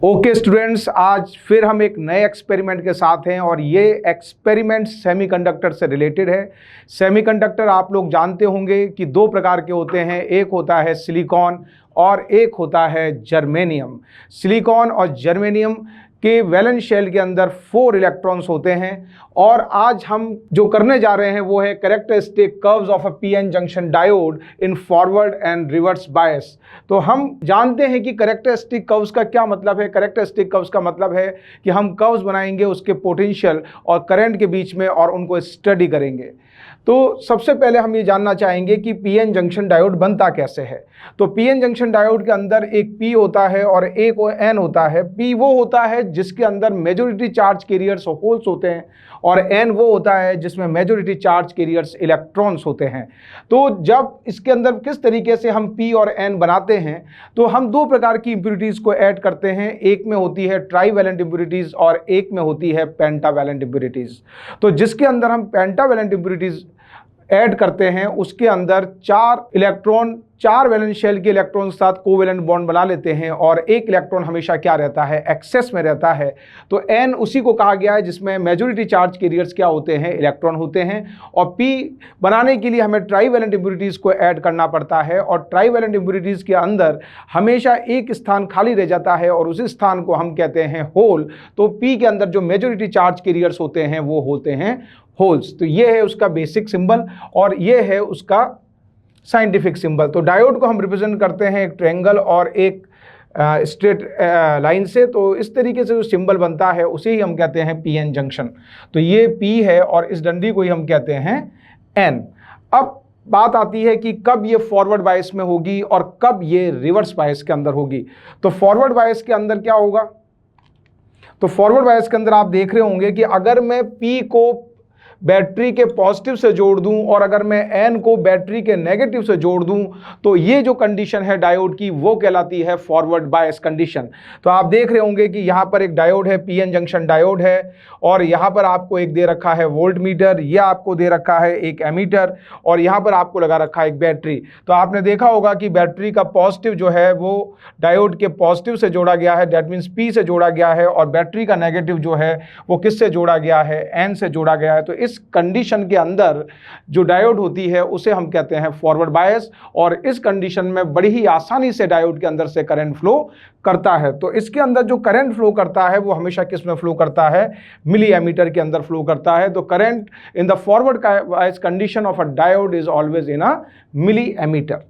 Okay students, आज फिर हम एक नए एक्सपेरिमेंट के साथ हैं और ये एक्सपेरिमेंट सेमीकंडक्टर से रिलेटेड है। सेमीकंडक्टर आप लोग जानते होंगे कि दो प्रकार के होते हैं, एक होता है सिलिकॉन और एक होता है जर्मेनियम। सिलिकॉन और जर्मेनियम के वैलेंस शेल के अंदर 4 इलेक्ट्रॉन्स होते हैं और आज हम जो करने जा रहे हैं वो है characteristic curves of a PN junction diode in forward and reverse bias. तो हम जानते हैं कि कैरेक्टरिस्टिक कर्व्स का क्या मतलब है। कैरेक्टरिस्टिक कर्व्स का मतलब है कि हम कर्व्स बनाएंगे उसके पोटेंशियल और करंट के बीच में और उनको स्टडी करेंगे। तो सबसे पहले हम ये जानना चाहेंगे कि पीएन जंक्शन डायोड बनता कैसे है। तो पीएन जंक्शन डायोड के अंदर एक पी होता है और एक एन होता है। पी वो होता है जिसके अंदर मेजॉरिटी चार्ज कैरियर्स होल्स होते हैं और एन वो होता है जिसमें मेजॉरिटी चार्ज कैरियर्स इलेक्ट्रॉन्स होते हैं। तो जब इसके अंदर किस तरीके से हम पी और एन बनाते हैं तो हम दो प्रकार की इंप्योरिटीज़ को ऐड करते हैं। एक में होती है ट्राईवैलेंट इंप्योरिटीज़ और एक में होती है पेंटावैलेंट इंप्योरिटीज़। तो जिसके अंदर हम पेंटावैलेंट इंप्योरिटीज़ ऐड करते हैं उसके अंदर 4 इलेक्ट्रॉन 4 वैलेंस शेल के इलेक्ट्रॉन के साथ कोवैलेंट बॉन्ड बना लेते हैं और एक इलेक्ट्रॉन हमेशा क्या रहता है, एक्सेस में रहता है। तो एन उसी को कहा गया है जिसमें मेजॉरिटी चार्ज कैरियर्स क्या होते हैं, इलेक्ट्रॉन होते हैं। और पी बनाने के लिए हमें ट्राईवैलेंट इंप्योरिटीज़ को ऐड करना पड़ता है और ट्राईवैलेंट इंप्योरिटीज़ के अंदर हमेशा एक स्थान खाली रह जाता है और उस स्थान को हम कहते हैं होल। तो पी के अंदर जो मेजॉरिटी चार्ज कैरियर्स होते हैं वो होते हैं होल्स। तो ये है उसका बेसिक सिंबल और ये है उसका साइंटिफिक सिंबल। तो डायोड को हम रिप्रेजेंट करते हैं एक ट्रायंगल और एक स्ट्रेट लाइन से। तो इस तरीके से जो सिंबल बनता है उसे ही हम कहते हैं पीएन जंक्शन। तो ये पी है और इस डंडी को ही हम कहते हैं एन। अब बात आती है कि कब ये फॉरवर्ड बायस में होगी और कब ये रिवर्स बायस के अंदर होगी। तो फॉरवर्ड बायस के अंदर क्या होगा, तो फॉरवर्ड बायस के अंदर आप देख रहे होंगे कि अगर मैं पी को बैटरी के पॉजिटिव से जोड़ दूं और अगर मैं एन को बैटरी के नेगेटिव से जोड़ दूं तो ये जो कंडीशन है डायोड की वो कहलाती है फॉरवर्ड बायस कंडीशन। तो आप देख रहे होंगे कि यहाँ पर एक डायोड है, पीएन जंक्शन डायोड है और यहाँ पर आपको एक दे रखा है वोल्ट मीटर, ये आपको दे रखा है एक एमीटर और यहाँ पर आपको लगा रखा है एक बैटरी। तो आपने देखा होगा कि बैटरी का पॉजिटिव जो है वो डायोड के पॉजिटिव से जोड़ा गया है, दैट मीन्स पी से जोड़ा गया है, और बैटरी का नेगेटिव जो है वो किससे जोड़ा गया है, एन से जोड़ा गया है। तो इस कंडीशन के अंदर जो डायोड होती है उसे हम कहते हैं फॉरवर्ड बायस और इस कंडीशन में बड़ी ही आसानी से डायोड के अंदर से करंट फ्लो करता है। तो इसके अंदर जो करंट फ्लो करता है वो हमेशा किस में फ्लो करता है, मिली एमीटर के अंदर फ्लो करता है। तो current in the forward bias condition of a diode is always in a milliammeter.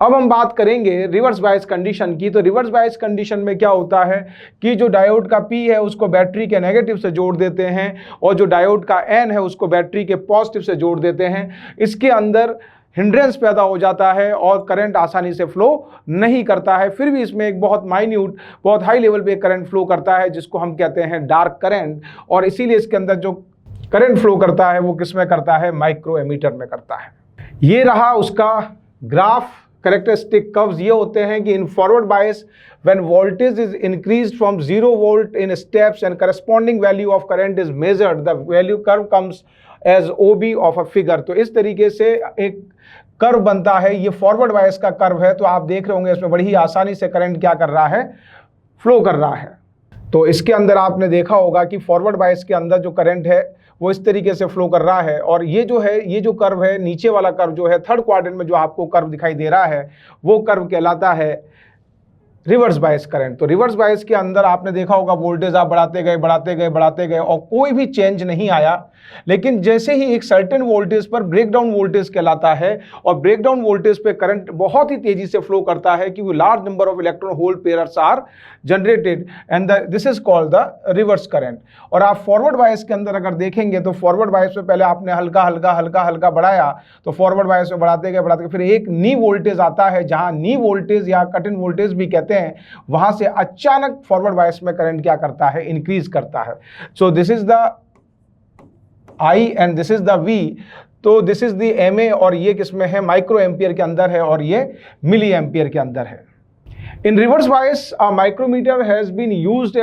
अब हम बात करेंगे रिवर्स बायस कंडीशन की। तो रिवर्स बायस कंडीशन में क्या होता है कि जो डायोड का पी है उसको बैटरी के नेगेटिव से जोड़ देते हैं और जो डायोड का एन है उसको बैटरी के पॉजिटिव से जोड़ देते हैं। इसके अंदर हिंड्रेंस पैदा हो जाता है और करंट आसानी से फ्लो नहीं करता है। फिर भी इसमें एक बहुत माइन्यूट, बहुत हाई लेवल पे करंट फ्लो करता है जिसको हम कहते हैं डार्क करंट, और इसीलिए इसके अंदर जो करंट फ्लो करता है वो किस में करता है, माइक्रो एमीटर में करता है। ये रहा उसका ग्राफ। कैरेक्टरिस्टिक कर्व्स ये होते हैं कि in forward bias when voltage is increased from 0 volt in steps and corresponding value of current is measured, the value curve comes as OB of a figure. तो इस तरीके से एक कर्व बनता है, ये फॉरवर्ड बायस का कर्व है। तो आप देख रहे होंगे इसमें बड़ी ही आसानी से करंट क्या कर रहा है, फ्लो कर रहा है। तो इसके अंदर आपने देखा होगा कि फॉरवर्ड बायस के अंदर जो करंट है वो इस तरीके से फ्लो कर रहा है और ये जो है, ये जो कर्व है, नीचे वाला कर्व जो है थर्ड क्वाड्रेंट में जो आपको कर्व दिखाई दे रहा है वो कर्व कहलाता है रिवर्स बायस करंट। तो रिवर्स बायस के अंदर आपने देखा होगा वोल्टेज आप बढ़ाते गए बढ़ाते गए बढ़ाते गए और कोई भी चेंज नहीं आया, लेकिन जैसे ही एक सर्टेन वोल्टेज पर ब्रेकडाउन वोल्टेज कहलाता है और ब्रेकडाउन वोल्टेज पे करंट बहुत ही तेजी से फ्लो करता है क्योंकि large number of electron hole pairs are generated and this is called the reverse current. और आप फॉरवर्ड बायस के अंदर अगर देखेंगे तो फॉरवर्ड बायस में पहले आपने हल्का हल्का हल्का हल्का बढ़ाया, तो फॉरवर्ड बायस में बढ़ाते गए फिर एक नी वोल्टेज आता है, जहां नी वोल्टेज या कट इन वोल्टेज भी कहते हैं, वहां से अचानक फॉरवर्ड बायस में करंट क्या करता है, इंक्रीज करता है। So this is the I and this is the V। तो दिस इज द MA और ये किसमें है, माइक्रो एम्पियर के अंदर है और ये मिली एम्पियर के अंदर है। In reverse bias a micrometer has been used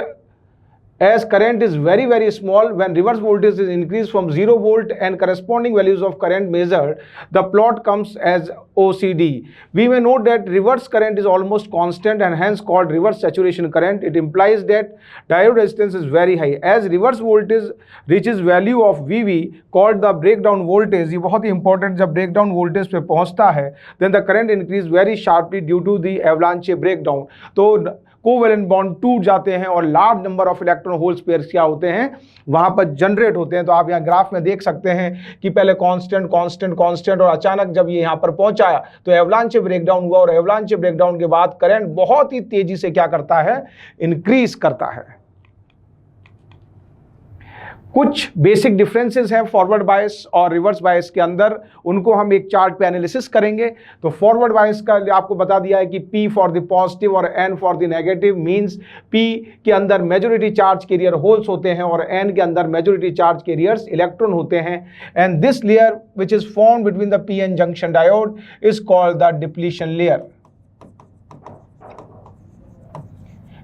as current is very very small, when reverse voltage is increased from 0 volt and corresponding values of current measured, the plot comes as OCD. We may note that reverse current is almost constant and hence called reverse saturation current. It implies that diode resistance is very high. As reverse voltage reaches value of VV called the breakdown voltage, ये बहुत ही important, जब breakdown voltage पे पहुंचता है then the current increase very sharply due to the avalanche breakdown. तो covalent bond टूट जाते हैं और large number of electron holes pairs क्या होते हैं, वहां पर जनरेट होते हैं। तो आप यहाँ ग्राफ में देख सकते हैं कि पहले कांस्टेंट कांस्टेंट कांस्टेंट और अचानक जब ये यहाँ पर पहुंचा तो एवलांच ब्रेकडाउन हुआ और एवलांच ब्रेकडाउन के बाद करंट बहुत ही तेजी से क्या करता है, इंक्रीज करता है। कुछ बेसिक डिफरेंसेस हैं फॉरवर्ड बायस और रिवर्स बायस के अंदर, उनको हम एक चार्ट पे एनालिसिस करेंगे। तो फॉरवर्ड बायस का आपको बता दिया है कि P फॉर द पॉजिटिव और N for the negative, means P के अंदर मेजॉरिटी चार्ज कैरियर होल्स होते हैं और N के अंदर मेजॉरिटी चार्ज कैरियर्स इलेक्ट्रॉन होते हैं। And this layer which is formed between the PN junction diode is called the depletion layer.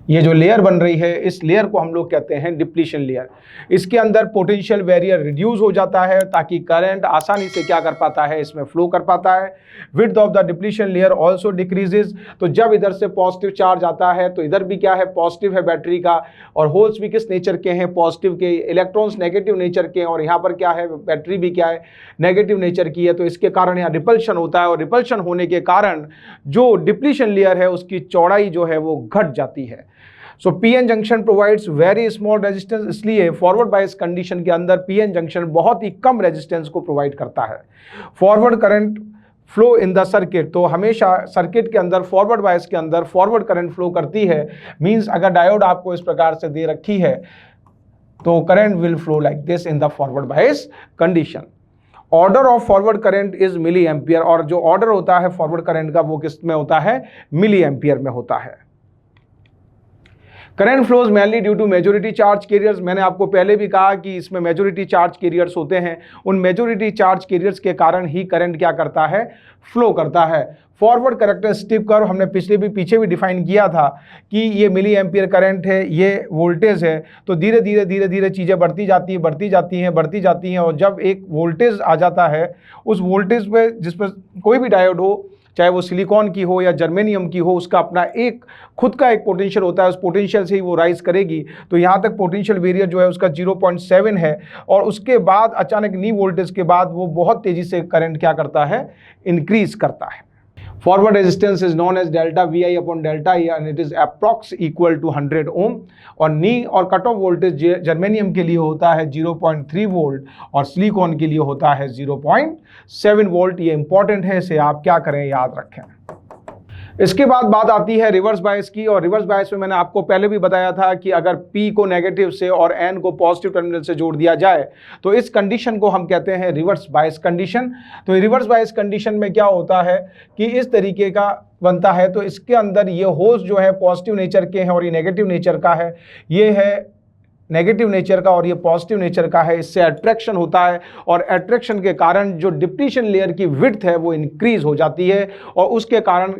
ये जो लेयर बन रही है इस लेयर को हम लोग कहते हैं डिप्लीशन लेयर। इसके अंदर पोटेंशियल बैरियर रिड्यूस हो जाता है ताकि करंट आसानी से क्या कर पाता है, इसमें फ्लो कर पाता है। Width of the depletion layer also decreases. तो जब इधर से पॉजिटिव चार्ज आता है तो इधर भी क्या है, पॉजिटिव है बैटरी का, और होल्स भी किस नेचर के हैं, पॉजिटिव के, इलेक्ट्रॉन्स नेगेटिव नेचर के, और यहाँ पर क्या है, बैटरी भी क्या है, नेगेटिव नेचर की है। तो इसके कारण यहाँ रिपल्शन होता है और रिपल्शन होने के कारण जो डिप्लीशन लेयर है उसकी चौड़ाई जो है वो घट जाती है। So PN junction provides very small resistance, इसलिए फॉरवर्ड बायस कंडीशन के अंदर पीएन जंक्शन बहुत ही कम रेजिस्टेंस को प्रोवाइड करता है। Forward current flow in the circuit, तो हमेशा सर्किट के अंदर फॉरवर्ड बायस के अंदर फॉरवर्ड करंट फ्लो करती है। मींस अगर डायोड आपको इस प्रकार से दे रखी है तो current will flow like this in the forward bias condition. Order of forward current is milliampere, और जो ऑर्डर होता है फॉरवर्ड करंट का वो किस में होता है, मिली एम्पियर में होता है। Current flows mainly due to majority charge carriers. मैंने आपको पहले भी कहा कि इसमें मेजोरिटी चार्ज कैरियर्स होते हैं, उन मेजोरिटी चार्ज कैरियर्स के कारण ही करंट क्या करता है, फ्लो करता है। फॉरवर्ड कैरेक्टरिस्टिक कर्व हमने पीछे भी डिफाइन किया था कि ये मिली एम्पियर करंट है, ये वोल्टेज है। तो धीरे धीरे चीज़ें बढ़ती जाती हैं और जब एक वोल्टेज आ जाता है उस वोल्टेज पे जिस पर कोई भी डायोड हो, चाहे वो सिलिकॉन की हो या जर्मेनियम की हो, उसका अपना एक खुद का एक पोटेंशियल होता है, उस पोटेंशियल से ही वो राइज करेगी। तो यहाँ तक पोटेंशियल बैरियर जो है उसका 0.7 है और उसके बाद अचानक नी वोल्टेज के बाद वो बहुत तेज़ी से करंट क्या करता है, इंक्रीज करता है। Forward resistance is known as delta VI upon delta E and it is approx equal to 100 ohm। और नी और कट ऑफ वोल्टेज जर्मेनियम के लिए होता है 0.3 वोल्ट और सिलिकॉन के लिए होता है 0.7 वोल्ट। ये इंपॉर्टेंट है, इसे आप क्या करें, याद रखें। इसके बाद बात आती है रिवर्स बायस की, और रिवर्स बायस में मैंने आपको पहले भी बताया था कि अगर P को नेगेटिव से और N को पॉजिटिव टर्मिनल से जोड़ दिया जाए तो इस कंडीशन को हम कहते हैं रिवर्स बायस कंडीशन। तो रिवर्स बायस कंडीशन में क्या होता है कि इस तरीके का बनता है, तो इसके अंदर ये होल्स जो है पॉजिटिव नेचर के हैं और ये नेगेटिव नेचर का है, ये है नेगेटिव नेचर का और ये पॉजिटिव नेचर का है। इससे अट्रैक्शन होता है और अट्रैक्शन के कारण जो डिप्लीशन लेयर की विड्थ है वो इंक्रीज हो जाती है और उसके कारण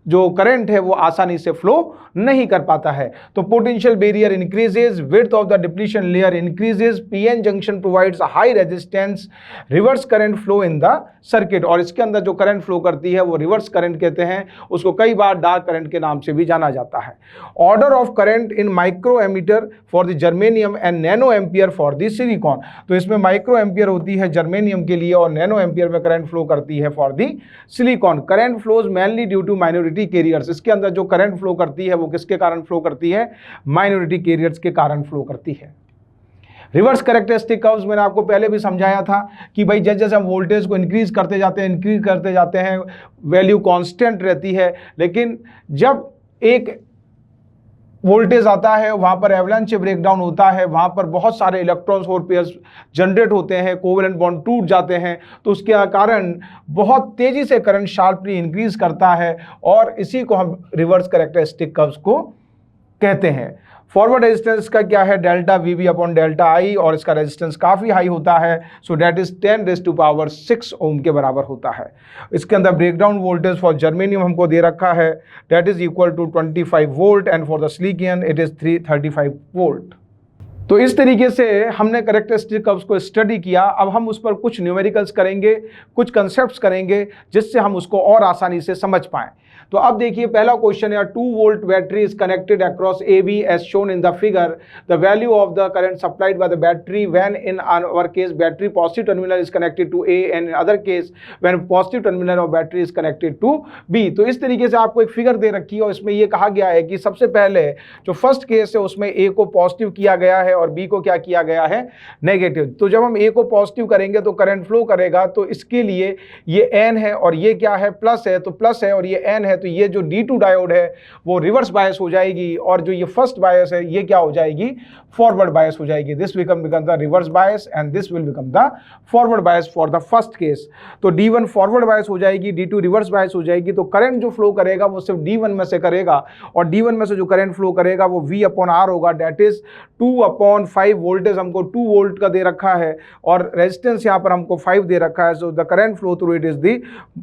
जो करंट है वो आसानी से फ्लो नहीं कर पाता है। तो potential barrier increases, width of the depletion layer increases, PN junction provides high resistance, reverse current flow in the circuit. और इसके अंदर जो करंट फ्लो करती है वो रिवर्स करंट कहते हैं, उसको कई बार डार्क करंट के नाम से भी जाना जाता है। Order of current in microammeter for the germanium and nanoampere for the silicon. तो इसमें माइक्रो एम्पियर होती है जर्मेनियम के लिए और नैनो एम्पियर में करंट फ्लो करती है for the silicon. Current flows mainly due to minority carriers. इसके अंदर जो करंट फ्लो करती है वो किसके कारण फ्लो करती है, माइनॉरिटी कैरियर्स के कारण फ्लो करती है। रिवर्स कैरेक्टरिस्टिक कर्व्स मैंने आपको पहले भी समझाया था कि भाई जैसे जैसे हम वोल्टेज को इंक्रीज करते जाते हैं वैल्यू कांस्टेंट रहती है, लेकिन जब एक वोल्टेज आता है वहाँ पर एवलांच ब्रेकडाउन होता है, वहाँ पर बहुत सारे इलेक्ट्रॉन्स और पेयर्स जनरेट होते हैं, कोवेलेंट बॉन्ड टूट जाते हैं, तो उसके कारण बहुत तेज़ी से करंट शार्पली इंक्रीज करता है और इसी को हम रिवर्स कैरेक्टरिस्टिक कर्व्स को कहते हैं। फॉरवर्ड रेजिस्टेंस का क्या है, डेल्टा वी अपॉन डेल्टा आई, और इसका रेजिस्टेंस काफ़ी हाई होता है, सो डेट इज 10⁻⁶ ओम के बराबर होता है। इसके अंदर ब्रेकडाउन वोल्टेज फॉर जर्मेनियम हमको दे रखा है, that is equal to 25 volt and for the silicon it is 335 volt. तो इस तरीके से हमने कैरेक्टरिस्टिक कर्व्स को स्टडी किया। अब हम उस पर कुछ न्यूमेरिकल्स करेंगे, कुछ कंसेप्ट्स करेंगे, जिससे हम उसको और आसानी से समझ पाएं। तो अब देखिए पहला क्वेश्चन है, 2 volt battery is connected across AB as shown in the figure. The value of the current supplied by the battery when in our case battery positive terminal is connected to A and in other case when positive terminal of battery is connected to B। तो इस तरीके से आपको एक figure दे रखी है और इसमें यह कहा गया है कि सबसे पहले जो फर्स्ट केस है उसमें A को पॉजिटिव किया गया है और B को क्या किया गया है, नेगेटिव। तो जब हम A को पॉजिटिव करेंगे तो करंट फ्लो करेगा, तो इसके लिए ये N है और ये क्या है, प्लस है, तो प्लस है और ये N है, तो ये जो D2 डायोड है वो रिवर्स बायस हो जाएगी और जो ये फर्स्ट बायस है ये क्या हो जाएगी, फॉरवर्ड बायस हो जाएगी। This become the reverse bias and this will become the forward bias for the first case. तो D1 फॉरवर्ड बायस हो जाएगी, D2 रिवर्स बायस हो जाएगी। तो करंट जो फ्लो करेगा वो सिर्फ D1 में से करेगा और D1 में से जो करंट फ्लो करेगा वो V/R होगा, डेट इज 2/5। वोल्टेज हमको 2 वोल्ट का दे रखा है और रेजिस्टेंस यहाँ पर हमको 5 दे रखा है। सो the current flow through it is the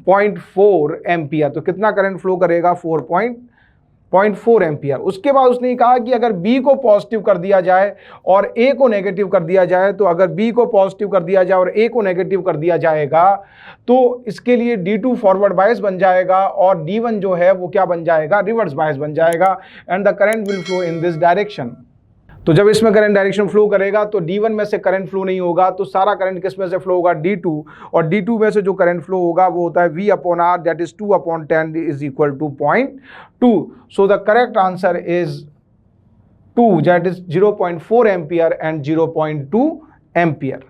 0.4 ampere. तो कितना करंट फ्लो करेगा, 0.4 एम्पियर। उसके बाद उसने कहा कि अगर B को पॉजिटिव कर दिया जाए और A को नेगेटिव कर दिया जाए, तो अगर B को पॉजिटिव कर दिया जाए और A को नेगेटिव कर दिया जाएगा तो इसके लिए D2 फॉरवर्ड बायस बन जाएगा और D1 जो है वो क्या बन जाएगा, रिवर्स बायस बन जाएगा and the current will flow in this direction. तो जब इसमें करंट डायरेक्शन फ्लो करेगा तो D1 में से करंट फ्लो नहीं होगा, तो सारा करंट किस में से फ्लो होगा, D2, और D2 में से जो करंट फ्लो होगा वो होता है V/R, that is 2/10 is equal to 0.2। So the correct answer is 2, that is 0.4 ampere and 0.2 ampere.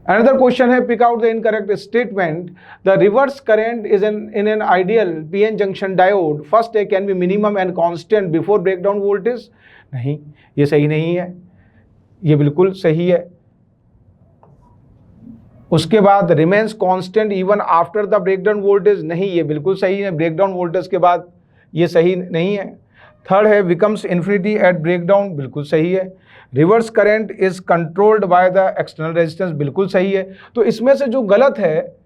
Another question है, pick out the incorrect statement. The reverse current is in an ideal PN junction diode. First A can be minimum and constant before breakdown voltage. नहीं, ये सही नहीं है, ये बिल्कुल सही है। उसके बाद remains constant even after the breakdown voltage. नहीं, ये बिल्कुल सही है, breakdown voltage के बाद ये सही नहीं है। थर्ड है, becomes infinity at breakdown. बिल्कुल सही है। Reverse current is controlled by the external resistance, बिल्कुल सही है। तो इसमें से जो गलत है,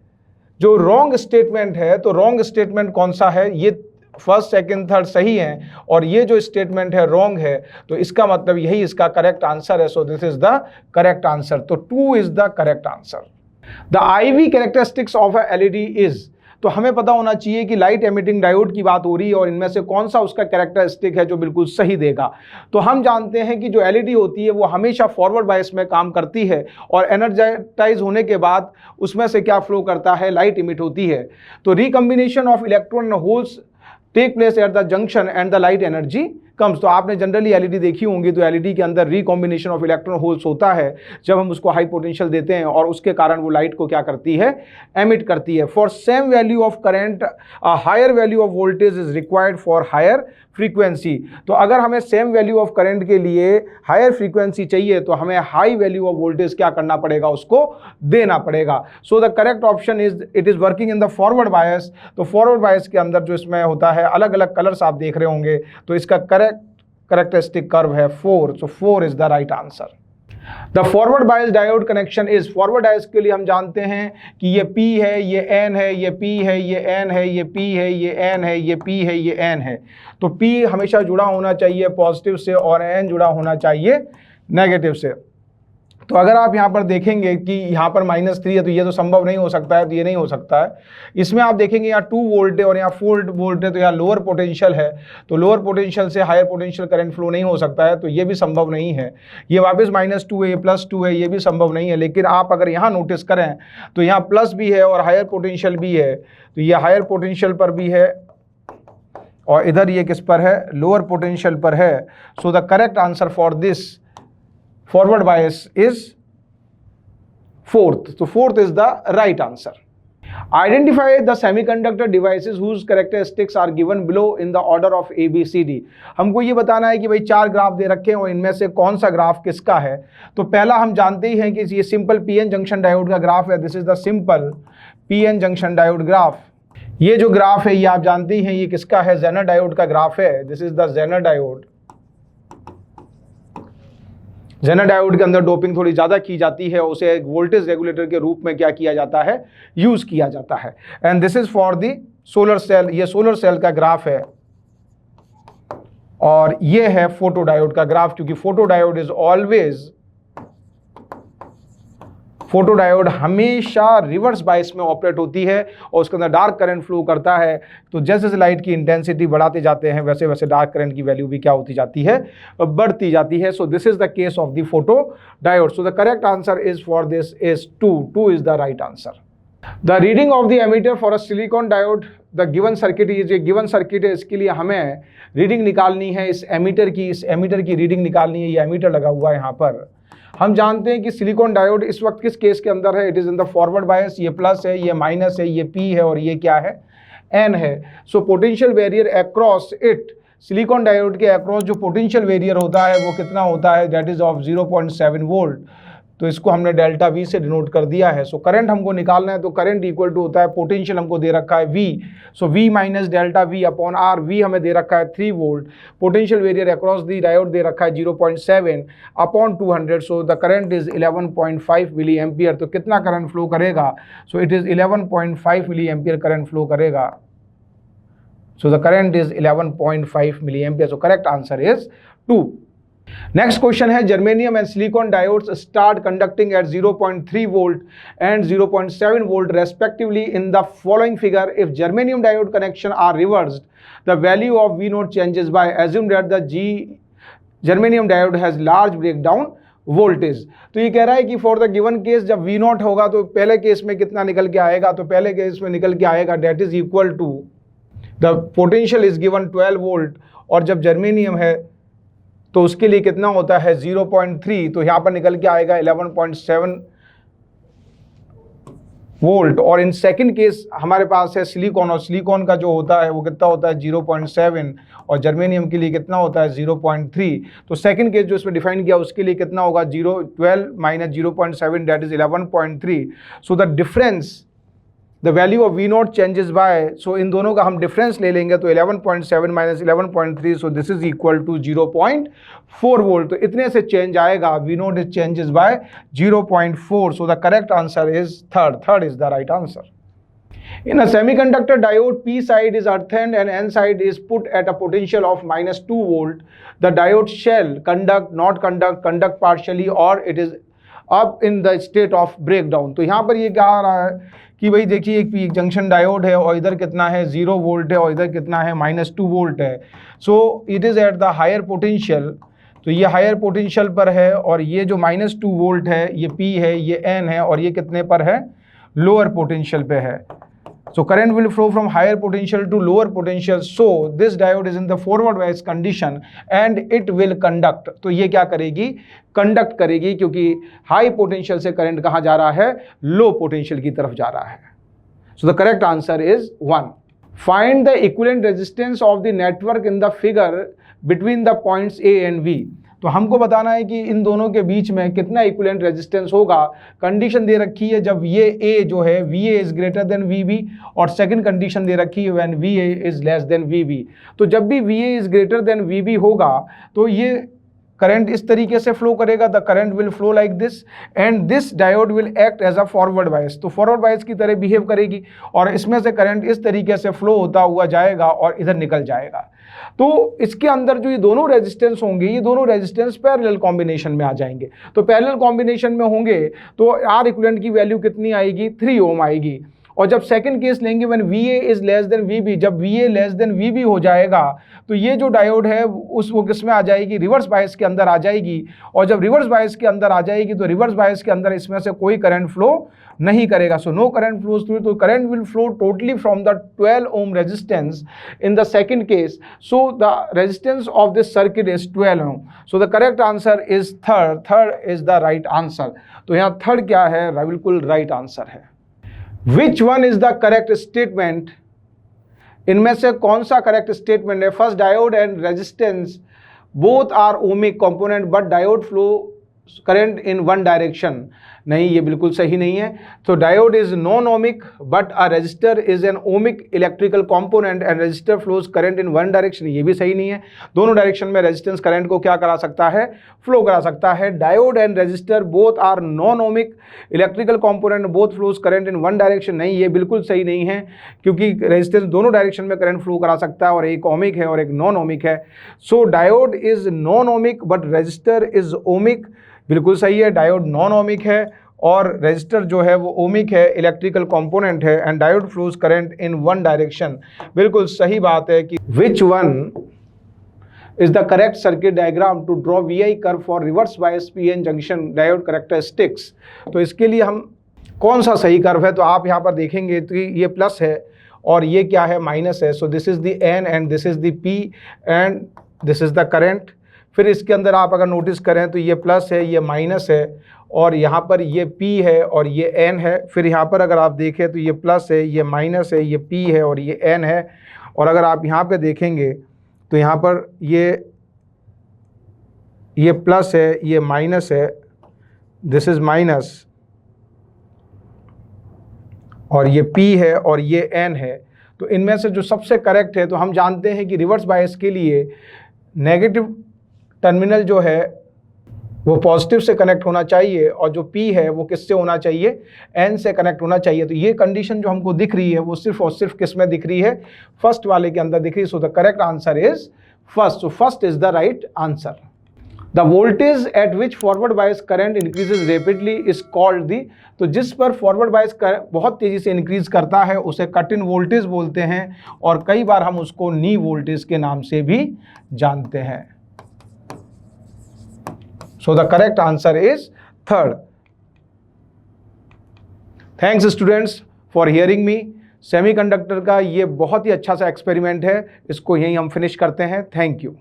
जो रॉन्ग स्टेटमेंट है, तो रॉन्ग स्टेटमेंट कौन सा है, ये फर्स्ट सेकंड थर्ड सही है और ये जो स्टेटमेंट है रॉन्ग है, तो इसका मतलब यही इसका करेक्ट आंसर है। So this is the correct answer. तो 2 is the correct answer. The IV characteristics of a LED is, तो हमें पता होना चाहिए कि लाइट एमिटिंग डायोड की बात हो रही है और इनमें से कौन सा उसका कैरेक्टरिस्टिक है जो बिल्कुल सही देगा। तो हम जानते हैं कि जो LED होती है वो हमेशा फॉरवर्ड बायस में काम करती है और एनर्जाइज होने के बाद उसमें से क्या फ्लो करता है, लाइट इमिट होती है। तो recombination of electron holes take place at the junction and the light energy comes. तो आपने जनरली LED देखी होंगी, तो LED के अंदर रिकॉम्बिनेशन ऑफ इलेक्ट्रॉन होल्स होता है जब हम उसको हाई पोटेंशियल देते हैं और उसके कारण वो लाइट को क्या करती है, एमिट करती है। For same value of current a higher value of voltage is required for higher frequency. तो अगर हमें सेम वैल्यू ऑफ करंट के लिए हायर फ्रीक्वेंसी चाहिए तो हमें हाई वैल्यू ऑफ वोल्टेज क्या करना पड़ेगा, उसको देना पड़ेगा। सो the correct option is it is working in the forward bias. तो फॉरवर्ड बायस के अंदर जो इसमें होता है, अलग अलग कलर्स आप देख रहे होंगे, तो इसका करेक्टरिस्टिक कर्व है 4। सो 4 is the right answer. The forward bias diode connection is, forward bias के लिए हम जानते हैं कि ये P है, ये N है, ये P है, ये N है, ये P है, ये N है, ये P है, ये N है। तो P हमेशा जुड़ा होना चाहिए पॉजिटिव से और N जुड़ा होना चाहिए नेगेटिव से। तो अगर आप यहाँ पर देखेंगे कि यहाँ पर -3 है तो ये तो संभव नहीं हो सकता है, तो ये नहीं हो सकता है। इसमें आप देखेंगे यहाँ 2 वोल्ट है और यहाँ 4 वोल्ट है, तो यहाँ लोअर पोटेंशियल है, तो लोअर पोटेंशियल से हायर पोटेंशियल करंट फ्लो नहीं हो सकता है, तो ये भी संभव नहीं है। ये वापस -2 है, ये +2 है, ये भी संभव नहीं है। लेकिन आप अगर यहाँ नोटिस करें तो यहाँ प्लस भी है और हायर पोटेंशियल भी है, तो ये हायर पोटेंशियल पर भी है और इधर ये किस पर है, लोअर पोटेंशियल पर है। सो the correct answer for this forward bias is 4th. So 4th is the right answer. Identify the semiconductor devices whose characteristics are given below in the order of A, B, C, D. हमको ये बताना है कि भाई 4 graph दे रखे हैं और इनमें से कौन सा ग्राफ किसका है। तो पहला हम जानते ही हैं कि ये सिंपल PN जंक्शन डायोड का ग्राफ है। This is the simple PN junction diode graph. ये जो ग्राफ है ये आप जानते ही हैं ये किसका है, जेनर डायोड का ग्राफ है। This is the Zener diode. Zener diode के अंदर डोपिंग थोड़ी ज़्यादा की जाती है, उसे एक वोल्टेज रेगुलेटर के रूप में क्या किया जाता है, यूज़ किया जाता है। And this is for the solar cell, ये सोलर सेल का ग्राफ है और ये है फोटोडायोड का ग्राफ, क्योंकि फोटोडायोड हमेशा रिवर्स बायस में ऑपरेट होती है और उसके अंदर डार्क करंट फ्लो करता है। तो जैसे जैसे लाइट की इंटेंसिटी बढ़ाते जाते हैं वैसे वैसे डार्क करंट की वैल्यू भी क्या होती जाती है, बढ़ती जाती है। So this is the case of the photodiode. So the correct answer is for this is 2 is the right answer. The reading of the ammeter for a silicon diode, the given circuit is, ये given circuit है, इसके लिए हमें reading निकालनी है इस ammeter की reading निकालनी है। ये एमीटर लगा हुआ है यहाँ पर। हम जानते हैं कि सिलिकॉन डायोड इस वक्त किस केस के अंदर है, it is in the forward बायस। ये प्लस है, ये माइनस है, ये पी है और ये क्या है, एन है। So potential barrier across it, silicon diode के अक्रॉस जो पोटेंशियल बैरियर होता है वो कितना होता है, दैट इज ऑफ 0.7 वोल्ट। तो इसको हमने डेल्टा वी से डिनोट कर दिया है। सो करंट हमको निकालना है, तो करंट इक्वल टू होता है पोटेंशियल हमको दे रखा है V, so V minus delta V upon R. V हमें दे रखा है 3 volt, potential barrier across the diode दे रखा है 0.7 upon 200। So the current is 11.5 milli ampere. तो कितना करंट फ्लो करेगा, so it is 11.5 milli ampere current flow करेगा। So the current is 11.5 milli ampere. So correct answer is 2। Next question है, germanium and silicon diodes start conducting at 0.3 volt and 0.7 volt respectively in the following figure. If germanium diode connection are reversed, the value of V naught changes by assume that the germanium diode has large breakdown voltage. तो ये कह रहा है कि for the given case जब V naught होगा तो पहले केस में कितना निकल के आएगा, तो पहले केस में निकल के आएगा that is equal to the potential is given 12 volt, और जब जर्मेनियम है तो उसके लिए कितना होता है 0.3, तो यहाँ पर निकल के आएगा 11.7 वोल्ट। और इन सेकंड केस हमारे पास है सिलिकॉन, और सिलिकॉन का जो होता है वो कितना होता है 0.7, और जर्मेनियम के लिए कितना होता है 0.3। तो सेकंड केस जो इसमें डिफाइन किया उसके लिए कितना होगा 12 माइनस 0.7 that is 11.3। So the difference, the value of V naught changes by, so इन दोनों का हम डिफरेंस ले लेंगे तो 11.7 माइनस 11.3, so this is equal to 0.4 volt. तो इतने से चेंज आएगा, V naught is changes by 0.4। So the correct answer is third is the right answer. In a semiconductor diode, P side is earthened and N side is put at a potential of -2 volt. The diode shall conduct, not conduct, conduct partially, or it is up in the state of breakdown। तो यहाँ पर ये क्या आ रहा है कि भाई देखिए एक जंक्शन डायोड है और इधर कितना है 0 वोल्ट है और इधर कितना है -2 वोल्ट है। So it is at the higher potential, तो ये हायर पोटेंशियल पर है, और ये जो -2 वोल्ट है ये P है, ये N है, और ये कितने पर है, लोअर पोटेंशियल पे है। So current will flow from higher potential to lower potential. So this diode is in the forward bias condition and it will conduct. तो ये क्या करेगी, कंडक्ट करेगी, क्योंकि हाई पोटेंशियल से करंट कहाँ जा रहा है, लो पोटेंशियल की तरफ जा रहा है। So the correct answer is 1. Find the equivalent resistance of the network in the figure between the points A and V. तो हमको बताना है कि इन दोनों के बीच में कितना इक्विवेलेंट रेजिस्टेंस होगा। कंडीशन दे रखी है जब ये A जो है VA is greater than VB, और सेकंड कंडीशन दे रखी है when VA is less than VB। तो जब भी VA is greater than VB होगा तो ये करंट इस तरीके से फ्लो करेगा, the current will flow like this and this diode will act as a forward bias. तो फॉरवर्ड बायस की तरह बिहेव करेगी और इसमें से करंट इस तरीके से फ्लो होता हुआ जाएगा और इधर निकल जाएगा। तो इसके अंदर जो ये दोनों रेजिस्टेंस होंगे, ये दोनों रेजिस्टेंस पैरेलल कॉम्बिनेशन में आ जाएंगे। तो पैरेलल कॉम्बिनेशन में होंगे तो आर इक्विवेलेंट की वैल्यू कितनी आएगी, 3 ओम आएगी। और जब सेकंड केस लेंगे when VA is less than VB, जब VA लेस देन VB हो जाएगा तो ये जो डायोड है वो किस में आ जाएगी, रिवर्स बायस के अंदर आ जाएगी। और जब रिवर्स बायस के अंदर आ जाएगी तो रिवर्स बायस के अंदर इसमें से कोई करंट फ्लो नहीं करेगा। So no current flows through, तो current will flow totally from the 12 ohm resistance in the second case. So the resistance of this circuit is 12 ohm. So the correct answer is third is the right answer. तो यहाँ third क्या है, बिल्कुल right answer है। Which one is the correct statement? इनमें से कौन सा करेक्ट स्टेटमेंट है? First, diode and resistance both are ohmic component but diode flow current in one direction, नहीं ये बिल्कुल सही नहीं है। तो diode is non ohmic but a resistor is an ohmic electrical component and resistor flows current in one direction, ये भी सही नहीं है। दोनों डायरेक्शन में रेजिस्टेंस करंट को क्या करा सकता है, फ्लो करा सकता है। Diode and resistor both are non ohmic electrical component both flows current in one direction, नहीं ये बिल्कुल सही नहीं है, क्योंकि रेजिस्टेंस दोनों डायरेक्शन में करंट फ्लो करा सकता है और एक ओमिक है और एक नॉन ओमिक है। So diode is non ohmic but resistor is ohmic, बिल्कुल सही है, डायोड नॉन ओमिक है और रेजिस्टर जो है वो ओमिक है, इलेक्ट्रिकल कंपोनेंट है। And diode flows current in one direction, बिल्कुल सही बात है कि which one is the correct circuit diagram to draw VI curve for reverse bias PN junction diode characteristics. तो इसके लिए हम कौन सा सही कर्व है, तो आप यहाँ पर देखेंगे तो ये प्लस है और ये क्या है, माइनस है। So this is the N and this is the P and this is the current. फिर इसके अंदर आप अगर नोटिस करें तो ये प्लस है, ये माइनस है और यहाँ पर ये P है और ये N है। फिर यहाँ पर अगर आप देखें तो ये प्लस है, ये माइनस है, ये P है और ये N है। और अगर आप यहाँ पे देखेंगे तो यहाँ पर ये प्लस है, ये माइनस है, दिस इज माइनस और ये P है और ये N है। तो इनमें से जो सबसे करेक्ट है, तो हम जानते हैं कि रिवर्स बायस के लिए नेगेटिव टर्मिनल जो है वो पॉजिटिव से कनेक्ट होना चाहिए और जो P है वो किससे होना चाहिए, N से कनेक्ट होना चाहिए। तो ये कंडीशन जो हमको दिख रही है वो सिर्फ और सिर्फ किस में दिख रही है, फर्स्ट वाले के अंदर दिख रही है। सो the correct answer is first. So first is the right answer. The voltage at which forward bias current increases rapidly is called the, तो जिस पर फॉरवर्ड बायस बहुत तेजी से इंक्रीज करता है उसे कट इन वोल्टेज बोलते हैं और कई बार हम उसको नी वोल्टेज के नाम से भी जानते हैं। So the correct answer is third. Thanks students for hearing me. Semiconductor का ये बहुत ही अच्छा सा एक्सपेरिमेंट है, इसको यहीं हम फिनिश करते हैं। Thank you.